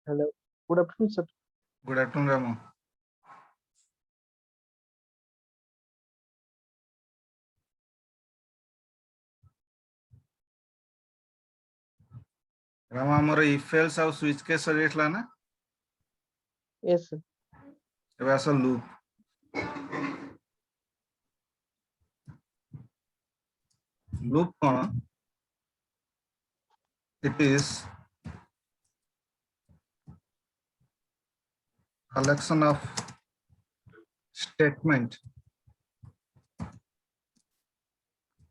Hello. Good afternoon, sir. Good afternoon, Ramu. Ramu, ଆମର if else ଆଉ switch case ସରିଯାଇଥିଲା ନା? Yes, sir. ଏବେ ଆସ loop. Loop କ'ଣ? It is collection of statement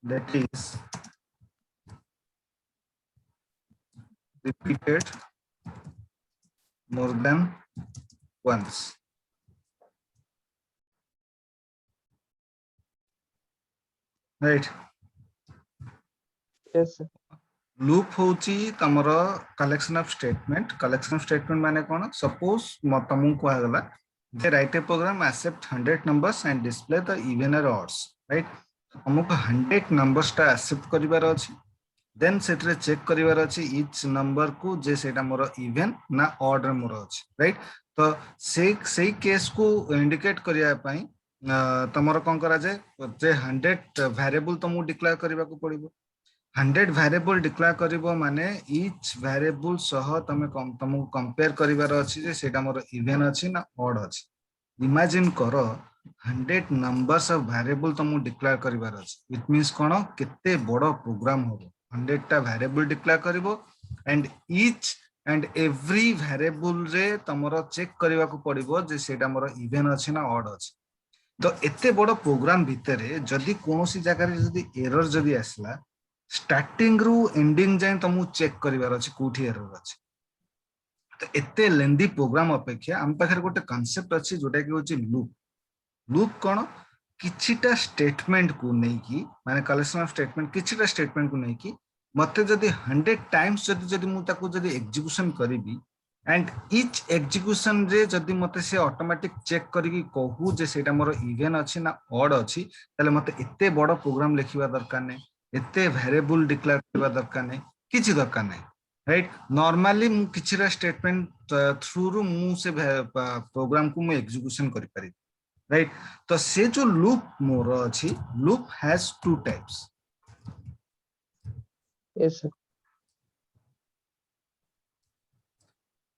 that is repeated more than once. Right? Yes, sir. Loop होची तमरो collection of statement माने कोन suppose तुमको कुआ गला जे write a program accept 100 numbers and display the even or odds, right? हमको 100 numbers टा accept करिवार अछि, then सेटरे check करिवार अछि each number को जे सेटा मोर even ना odd रे मोर अछि, right? तो से केस को इंडिकेट करिया पई तमरो कोन करा जे 100 वेरिएबल तुमको डिक्लेयर करिवा को पड़िबो। 100 वेरिएबल डिक्लेयर करिवो माने each वेरिएबल सह तुमको कंपेयर करिवार अछि जे सेटा मोर इवन अछि ना ऑड अछि। इमेजिन करो 100 नंबर्स ऑफ वेरिएबल तुमको डिक्लेयर करिवार अछि। इट मींस कोन केते बडो प्रोग्राम होबो। 100 टा वेरिएबल डिक्लेयर करिवो and each and every variable रे तमरो चेक करिवा को पड़िबो जे सेटा मोर इवन अछि ना ऑड अछि। तो एते बडो प्रोग्राम भितरे जदी कोनोसी जगह रे जदी एरर जदी आसला स्टार्टिंग रु एंडिंग जाए तुमको चेक करिवार अछि कोठी एरर अछि। तो एते लेंदी प्रोग्राम अपेक्षा हम पाखर गोटे कांसेप्ट अछि जोटा कि होची लूप। लूप कोन किछिटा स्टेटमेंट को नै कि माने कलेक्शन ऑफ स्टेटमेंट किछिटा स्टेटमेंट को नै कि मते जदी 100 टाइम्स जदी मु ताको जदी एग्जीक्यूशन करिबी एंड ईच एग्जीक्यूशन रे जदी मते से ऑटोमेटिक चेक करिकी कहू जे सेटा मोर इवन अछि ना ऑड अछि तले मते एते बडो प्रोग्राम लिखिबा दरकार नै, एते वेरिएबल डिक्लेयर करबा दरकार नै, किछि दरकार नै, राइट? नॉर्मली मु किछिरा स्टेटमेंट थ्रू रु मु से प्रोग्राम को मु एग्जीक्यूशन करि पारि, राइट? तो से जो लूप मोर अछि loop has two types. Yes, sir.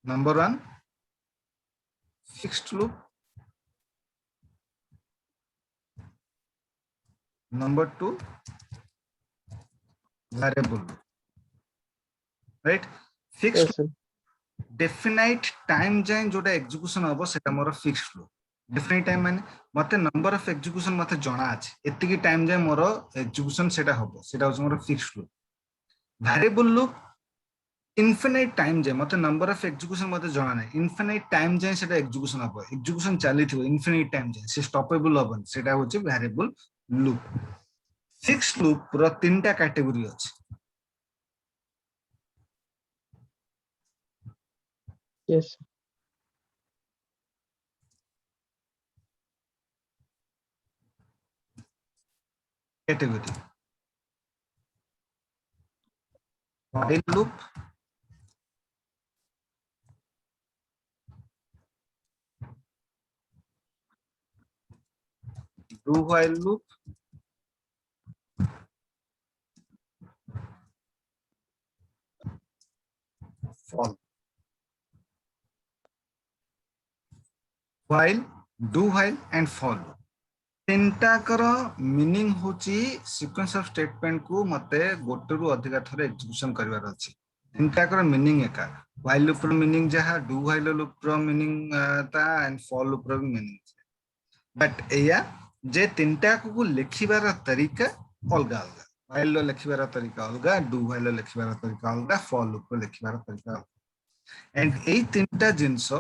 Number 1 fixed loop, number 2 variable loop, right? Fixed Yes, sir. Definite time जाए जोटा एग्जीक्यूशन हबो सेटा मोर फिक्स्ड लूप। डेफिनाइट टाइम माने मते नंबर ऑफ एग्जीक्यूशन मते जणा अछि एतिकी टाइम जाए मोर एग्जीक्यूशन सेटा हबो सेटा होस मोर fixed loop. Variable loop infinite time जाए मते नंबर ऑफ एग्जीक्यूशन मते जणा नै, इनफिनाइट टाइम जाए सेटा एग्जीक्यूशन हबो, एग्जीक्यूशन चाली थिबो इनफिनाइट टाइम जाए से स्टॉपेबल हबन सेटा होची वेरिएबल लूप। फिक्स्ड लूप रो तीनटा कैटेगरी अछि। Yes, sir. Category while loop, do while loop, for while, do while and for loop। तीनटा कर मीनिंग होची सीक्वेंस ऑफ स्टेटमेंट को मते गोटे रु अधिक थरे एग्जीक्यूशन करबार अछि। तीनटा कर मीनिंग एका, while लूप रो मीनिंग जहा, do while लूप रो मीनिंग ता एंड for लूप रो मीनिंग। बट एया जे तीनटा को लिखिबार तरीका अलगा अलगा, while लो लिखिबार तरीका अलगा, do while लो लिखिबार तरीका अलगा, for लूप रो लिखिबार तरीका अलगा। एंड एई तीनटा जिंस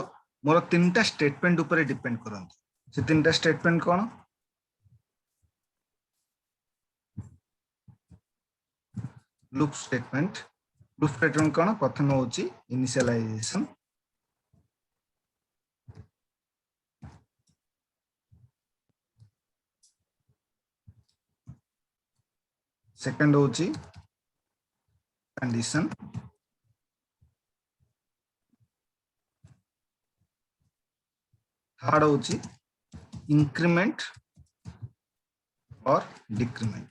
मोर तीनटा स्टेटमेंट ऊपर डिपेंड करंती। से तीनटा स्टेटमेंट कोन? Loop statement. लूप स्टेटमेंट कोन? प्रथम होची इनिशियलाइजेशन, सेकंड होची कंडीशन, थर्ड होची इंक्रीमेंट और डिक्रीमेंट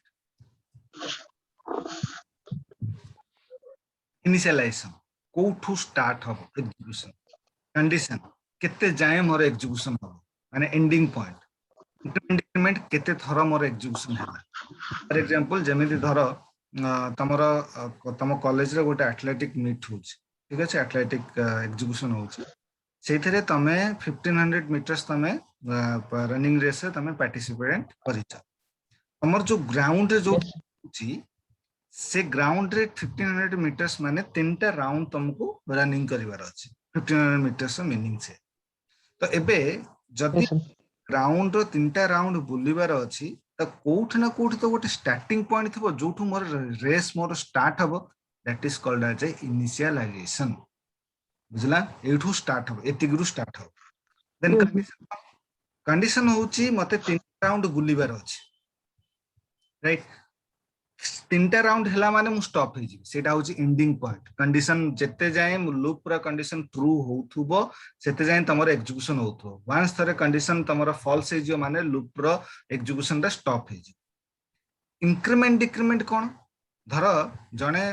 इनिशियलाइजेशन कोठू स्टार्ट हो एग्जीक्यूशन कंडीशन केते जाए मोर एग्जीक्यूशन हो माने एंडिंग पॉइंट इंक्रीमेंट डिक्रीमेंट केते थरो मोर एग्जीक्यूशन हैला फॉर एग्जांपल जेमिति धरो तमर तम कॉलेज रे गोटे एथलेटिक मीट होची ठीक अछि एथलेटिक एग्जीक्यूशन होची सेथिरे तमे 1500 मीटर्स तमे रनिंग रेस रे तमे पार्टिसिपेट करिछ तमर जो ग्राउंड रे जो Yes, sir. होची से ग्राउंड रे 1500 मीटर्स माने तीनटा राउंड तुमको रनिंग करिवार अछि 1500 मीटर्स मीनिंग से तो एबे जदि Yes, sir. ग्राउंड रो तीनटा राउंड बुलिवार अछि त कोठ ना कोठ तो गोटे स्टार्टिंग पॉइंट थबो जोठु मोर रेस मोर स्टार्ट हबो that is called as a initialization बुझला एठू स्टार्ट हबो एतिगरु स्टार्ट हबो देन Yes, sir. कंडीशन होची मते तीन राउंड बुलिवार अछि राइट तीनटा राउंड हैला माने मु स्टॉप हे जी सेटा होची एंडिंग पॉइंट कंडीशन जेते जाए लूप पूरा कंडीशन ट्रू होथुबो सेते जाए तमर एग्जीक्यूशन होथो वंस थरे कंडीशन तमर फॉल्स हे जियो माने लूप पूरा एग्जीक्यूशन रा स्टॉप हे जी इंक्रीमेंट डिक्रीमेंट कोन धर जने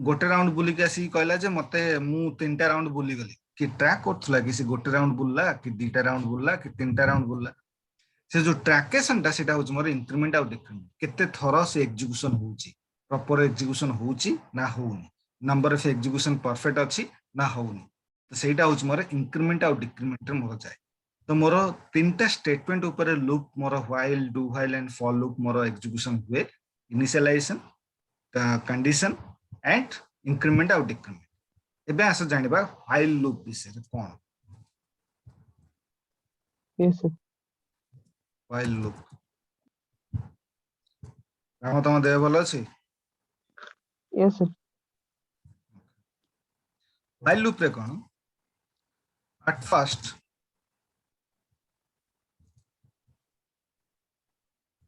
गोटे राउंड बुली के आसी कहला जे मते मु तीनटा राउंड बुली गली कि ट्रैक करथला कि से गोटे राउंड बुलला कि दीटा राउंड बुलला कि तीनटा राउंड बुलला से जो ट्रैकेशन टा सेटा होची मोर इंक्रीमेंट आउ डिक्रीमेंट केते थरो से एग्जीक्यूशन होची प्रॉपर एग्जीक्यूशन होची ना होउनी नंबर ऑफ एग्जीक्यूशन परफेक्ट अछि ना होउनी तो सेटा होची मोर इंक्रीमेंट आउ डिक्रीमेंट रे मोर जाय तो मोर तीनटा स्टेटमेंट ऊपर loop more while do while and for loop more execution हुए इनिशियलाइजेशन कंडीशन एंड इंक्रीमेंट आउ डिक्रीमेंट एबे आस जानिबा व्हाइल लूप विषय कोन Yes, sir. While loop Ram तम देह भल अछि Yes, sir. व्हाइल लूप रे कोन at first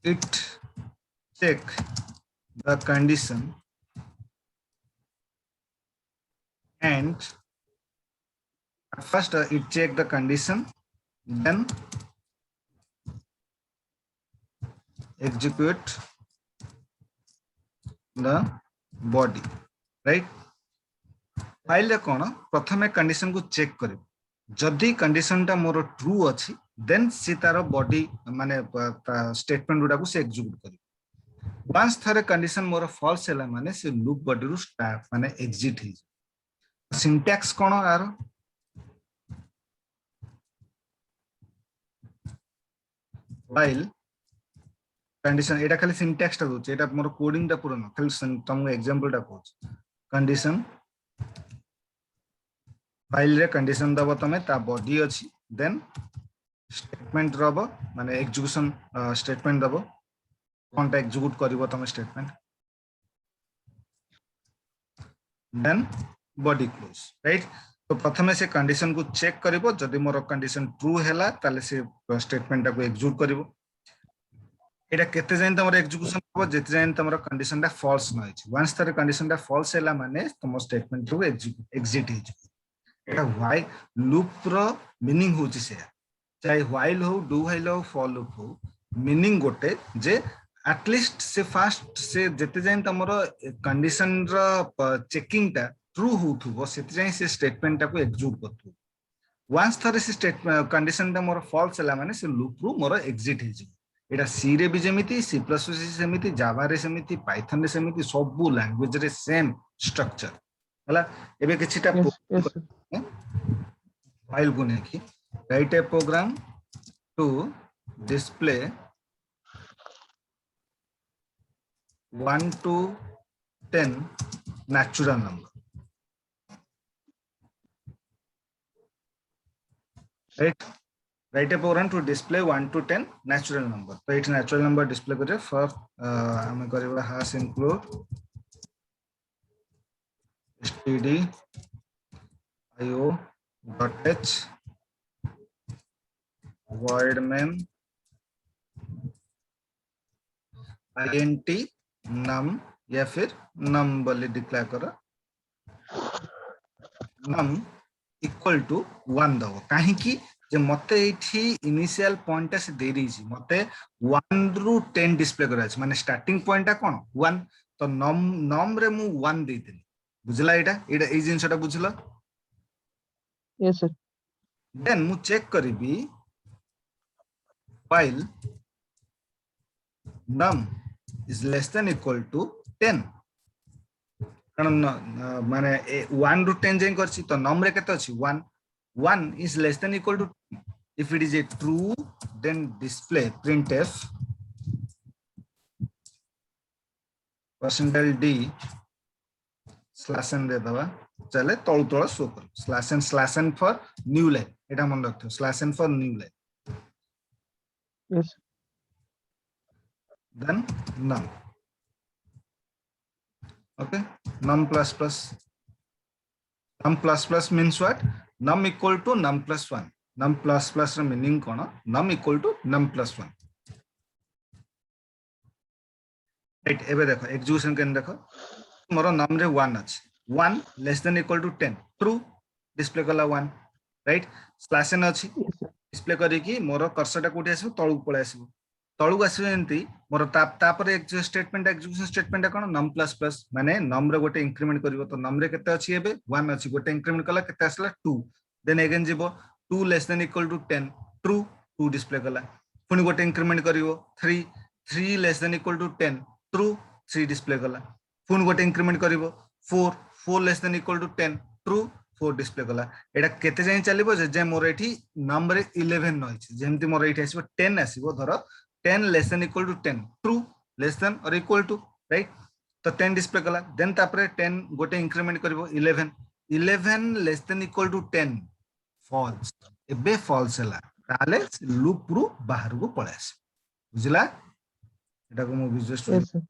it check the condition and at first it check the condition then execute the body right file रे कोन प्रथमे कंडीशन को चेक करिब जदि कंडीशन टा मोर ट्रू अछि देन सी तार बॉडी माने स्टेटमेंट गुडा को से एग्जीक्यूट करिब वंस थरे कंडीशन मोर फॉल्स हैला माने से लूप बॉडी रु स्टार्ट माने एग्जिट हि सिंटैक्स कोन आर व्हाइल कंडीशन एटा खाली सिंटैक्स टा दोछ एटा मोर कोडिंग टा पूरा न खाली तुम एग्जांपल टा कहूछ कंडीशन फाइल रे कंडीशन दबो तमे ता बॉडी अछि देन स्टेटमेंट रबो माने एग्जीक्यूशन स्टेटमेंट दबो कोनटा एग्जीक्यूट करबो तमे statement then body close right तो प्रथमे से कंडीशन को चेक करबो जदि मोर कंडीशन ट्रू हैला ताले से स्टेटमेंट को एग्जीक्यूट करबो एटा केते जाइन तमर एग्जीक्यूशन हो जेते जाइन तमर कंडीशन टा फॉल्स न अछि वंस तार कंडीशन टा फॉल्स हैला माने तम स्टेटमेंट को एग्जिट हि एटा व्हाइल लूप रो मीनिंग होची से चाहे व्हाइल हो डू व्हाइल हो फॉर लूप हो मीनिंग गोटे जे एटलीस्ट से फास्ट से जेते जाइन तमर कंडीशन रो चेकिंग टा ट्रू होथुबो सेते जाइन से स्टेटमेंट टा को एग्जीक्यूट करथु वंस थरे से स्टेटमेंट कंडीशन टा मोर फॉल्स हैला माने से लूप रो मोर एग्जिट हि एटा सी रे भी जेमिति सी प्लस सी सेमिति जावा रे सेमिति पाइथन रे सेमिति सब लैंग्वेज रे सेम स्ट्रक्चर हला एबे किछिटा Yes, yes, sir. फाइल को नेकी write a program to display 1 to 10 natural number right write a program to display 1 to 10 natural number so it natural number display करे first हमें करेबा hash include std io.h void main int num या फिर num बोले declare करो num equal to 1 दबो काहे कि जे मते एठी इनिशियल पॉइंट से दे रही छी मते 1 रु 10 डिस्प्ले करा छै माने स्टार्टिंग पॉइंट कोन 1 तो नम रे मु 1 दे देली बुझला एटा ए जिंसटा बुझला Yes, sir. देन मु check करिबी while num is less than equal to 10 कारण माने 1 रु 10 जाई करछि तो नम रे केते अछि 1 1 is less than equal to 10. If it is a true then display printf %d /n दे दबा चले तळु तळ शो कर /n for new line एटा मन रखथो /n for new line Yes, sir. then num okay num plus plus means what num equal to num plus 1 num plus plus ର meaning cone num equal to num plus 1 right एबे देखो execution केन देखो मोर नम रे 1 अछि 1 less than equal to 10 true display कला 1 right /n अछि Yes, sir. Display करी कि मोर कर्सरटा कोठी आसीबो तळु पळे आसीबो तळु आसीबो एंती मोर तापर स्टेटमेंट एग्जीक्यूशन स्टेटमेंट कोन नम प्लस प्लस माने नम रे गोटे इंक्रीमेंट करिवो तो नम रे केते अछि एबे 1 अछि गोटे इंक्रीमेंट कला केते आसला 2 देन अगेन जीवो 2 less than equal to 10 true 2 display कला पुनी गोटे इंक्रीमेंट करिवो 3 less than equal to 10 true 3 display कला पुनी गोटे इंक्रीमेंट करिवो 4 less than equal to 10 true 4 display कला एटा केते जाई चलिबो जे मोर एठी नंबर 11 नइछि जेमति मोर एठी आसीबो 10 आसीबो धरो 10 less than equal to 10 true less than or equal to right तो 10 डिस्प्ले कला देन तापरे 10 गोटे इंक्रीमेंट करिवो 11 less than equal to 10 false एबे फॉल्स हला ताले लूप रु बाहर को पळे आसे बुझला एटा को मो visual studio Yes, sir.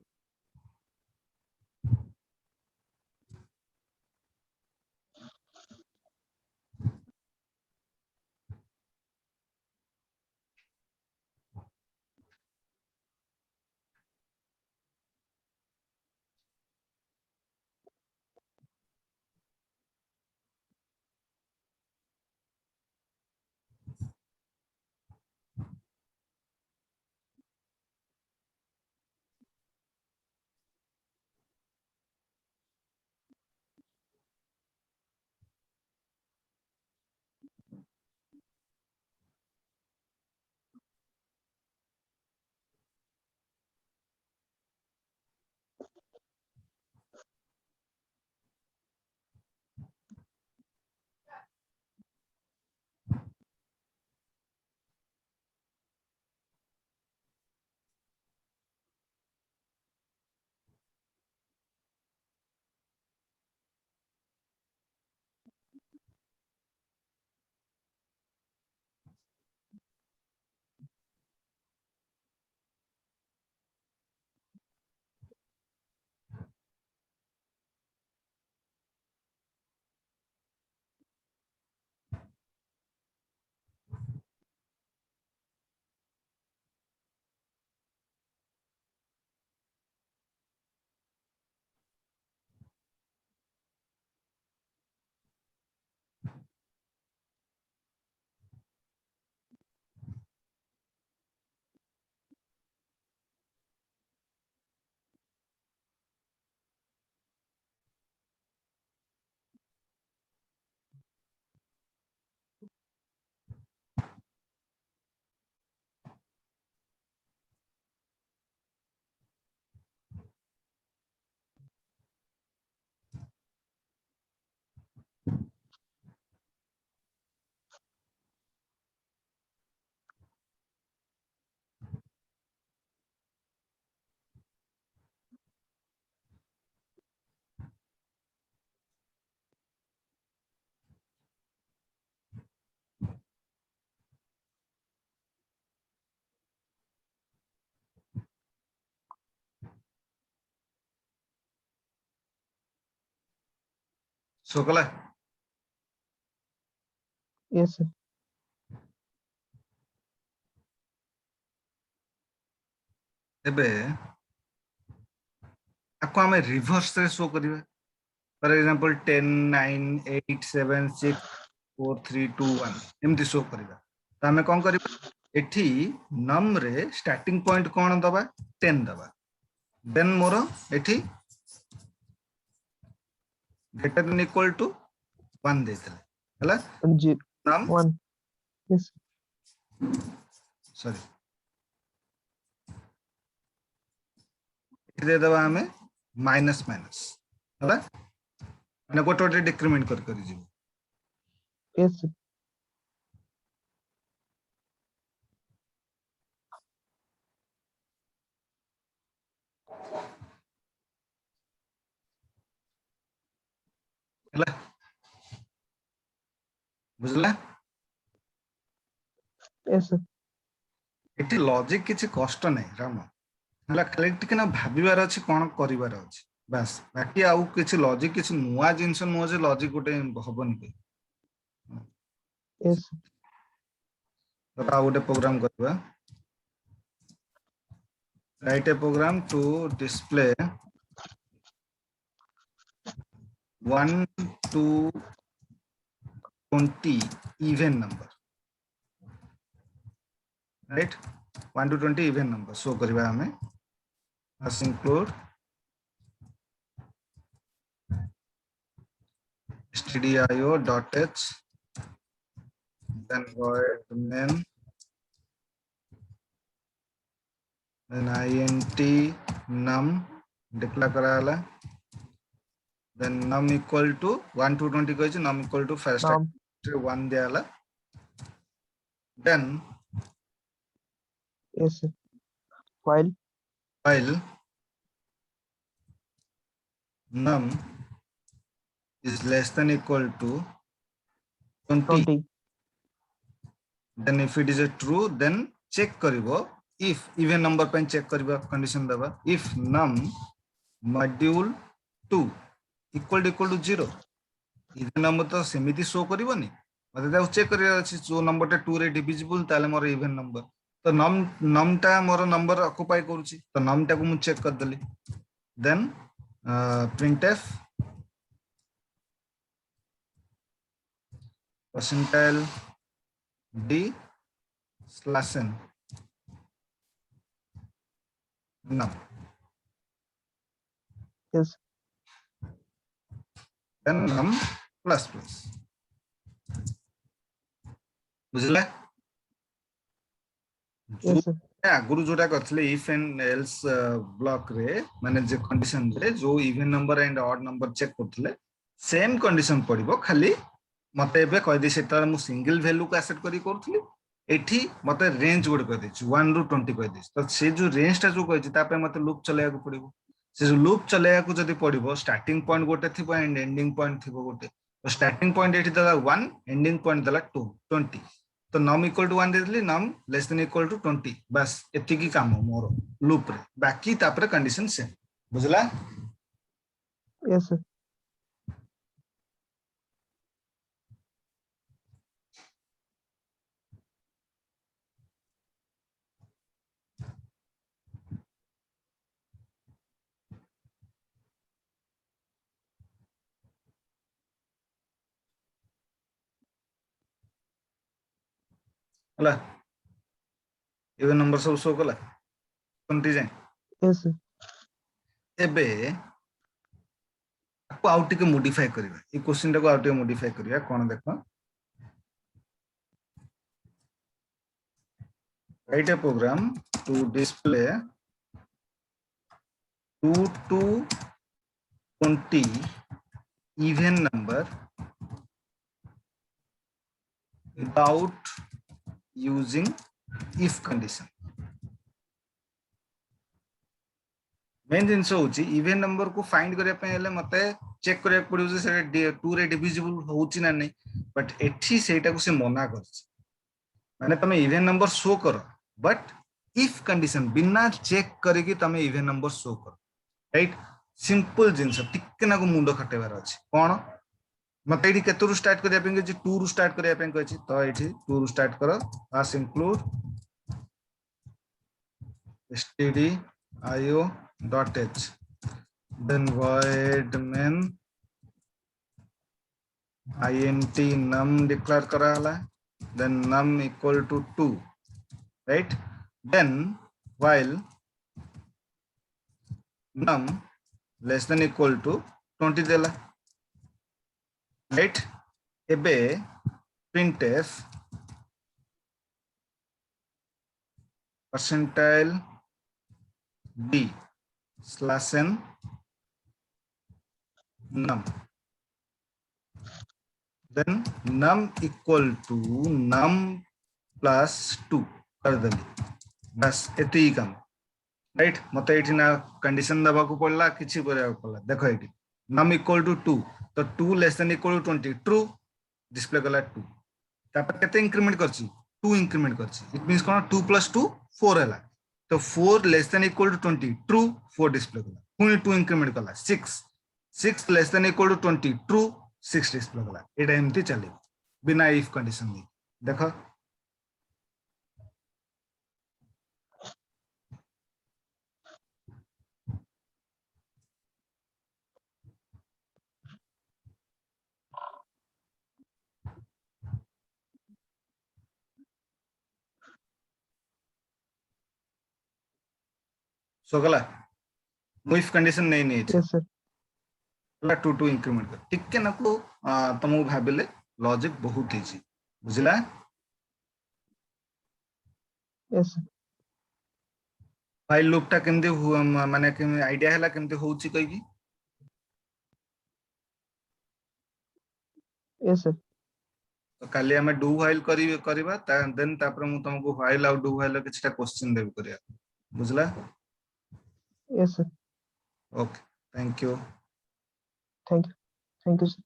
सोकला Yes, sir. एबे आको हमें रिवर्स रे शो करिवे फॉर एग्जांपल 10 9 8 7 6 4 3 2 1 एमती शो करिवा तो आमे कोन करिबा एठी num रे स्टार्टिंग पॉइंट कोन दबा 10 दबा देन मोर एठी greater than equal to 1 देतले हला num 1. Yes. सॉरी दे दबा हमें माइनस माइनस हला माने गोटे डिक्रीमेंट कर जी Yes. Sir. हला बुझला Yes. Sir. एठी लॉजिक किछि कष्ट नै राम हला खाली टिके ना भाबिबार अछि कोन करिबार अछि बस बाकी आउ किछि लॉजिक किछि नुवा जिंस नुवा जे लॉजिक गोटे हबन के Yes. Sir. तो आउ गोटे प्रोग्राम करबा write a program to display 1 to 20 even number right 1 to 20 even number so करबा हमें as include stdio.h then void main then int num declare कराला then num equal to 1 to 20 कहिछ num equal to first Num. 1 दियाला then Yes. Sir. While num is less than equal to 20 20. then if it is a true then check करिवो if even number पे check करिवो condition दबा if num module 2 equal to 0 even number तो सेमिति show करिवोनी मते ताऊ check करिया अछि जो number टा 2 रे डिविजिबल ताले मोर इवन नंबर तो नम टा मोर नंबर ऑक्युपाई करूची तो नम टा को मु चेक कर दली then printf percentile d slash n num Yes. then num plus plus बुझले Yes. Sir. आगुरु जोटा करथले इफ एंड एल्स ब्लॉक रे माने जे कंडीशन रे जो even number and odd number check करथले सेम कंडीशन पड़िबो खाली मते एबे कहि दे सेटा मु सिंगल वैल्यू को एसेट करी करथली एठी मते रेंज गुड कहि देछि 1 रु 20 कहि देछि तो से जो रेंज टा जो कहि ता पे मते लूप चलेया को पड़िबो से जो लूप चलेया को जदी पड़िबो स्टार्टिंग पॉइंट गोटे थिबो एंड एंडिंग पॉइंट थिबो गोटे तो स्टार्टिंग पॉइंट एठी दला 1 एंडिंग पॉइंट दला 2 20 तो नम इक्वल टू 1 देली num less than equal to 20 बस एति की काम मोर लूप रे बाकी तापरे कंडीशन सेम बुझला Yes. Sir. हला इवन नंबर सब शो कला 20 जाय Yes. Sir. एबे को आउट के मॉडिफाई करबा ए क्वेश्चन टा को आउट के मॉडिफाई करबा कोन देखो write a program to display 2 to 20 even number without using if condition main जिंस होची इवन नंबर को फाइंड करिया पे हेले मते चेक करिया पड़ियो जे से 2 रे डिविजिबल होची ना नै बट एठी सेटा को से मना करछ माने तमे इवन नंबर शो करो बट इफ कंडीशन बिना चेक करके तमे इवन नंबर शो करो राइट सिंपल जिंस टिके ना को मुंडो खटेबार अछि कोन मते एठी केतरु स्टार्ट करिया पे जे 2 रु स्टार्ट करिया पे कहछि तो एठी 2 रु स्टार्ट करो पास include stdio.h then void main int num declare करा हला then num equal to 2, right? Then while num less than equal to 20 देला, right? एबे printf percentile d slash n num, then num equal to num plus 2 कर देली, बस एते ही काम, right? मत ये ना कंडीशन दबा को पड़ला, किसी पर पड़ला, देखो ये num equal to 2, तो 2 less than equal to 20 true display कला 2, तापर केते इंक्रीमेंट करछि 2 इंक्रीमेंट करछि, इट मींस कोन 2 + 2 4 हैला, तो 4 less than equal to 20 true 4 display कला, पुनी 2 इंक्रीमेंट कला 6 less than equal to 20 true 6 display कला, एटा एमती चले बिना इफ कंडीशन दे, देखो सोगला मु इफ कंडीशन नहीं नहीं yes sir, 2 2 इंक्रीमेंट कर ठीक के नको तुमको भाबिले लॉजिक बहुत इजी बुझला। yes sir, फाइल लूप टा केमते माने के आईडिया हैला केमते होउची कहि की yes sir, तो काली हमें डू व्हाइल करिबा देन तापर मु तुमको व्हाइल आउट डू व्हाइल किछटा क्वेश्चन देब करिया बुझला। yes sir, okay thank you. thank you sir.